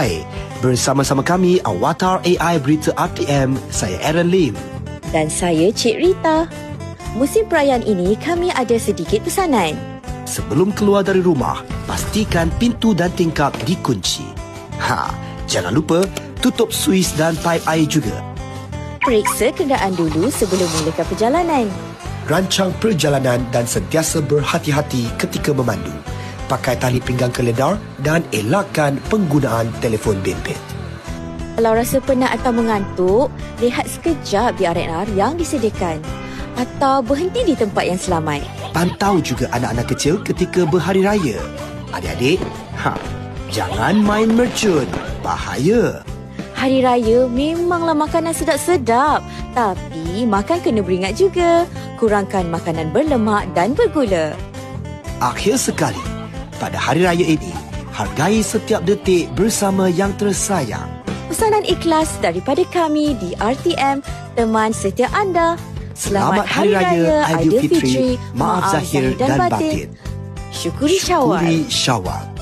AI. Bersama-sama kami, Awatar AI Berita RTM, saya Aaron Lim. Dan saya Cik Rita. Musim perayaan ini kami ada sedikit pesanan. Sebelum keluar dari rumah, pastikan pintu dan tingkap dikunci. Jangan lupa tutup suis dan paip air juga. Periksa kenderaan dulu sebelum mulakan perjalanan. Rancang perjalanan dan sentiasa berhati-hati ketika memandu. Pakai tali pinggang keledar dan elakkan penggunaan telefon bimbit. Kalau rasa penat atau mengantuk, rehat sekejap di R&R yang disediakan. Atau berhenti di tempat yang selamat. Pantau juga anak-anak kecil ketika berhari raya. Adik-adik, jangan main mercun. Bahaya. Hari raya memanglah makanan sedap-sedap. Tapi makan kena beringat juga. Kurangkan makanan berlemak dan bergula. Akhir sekali, pada hari raya ini, hargai setiap detik bersama yang tersayang. Pesanan ikhlas daripada kami di RTM, teman setia anda. Selamat Hari Raya Aidilfitri, maaf zahir dan batin. Syukuri Syawal. Syukuri Syawal.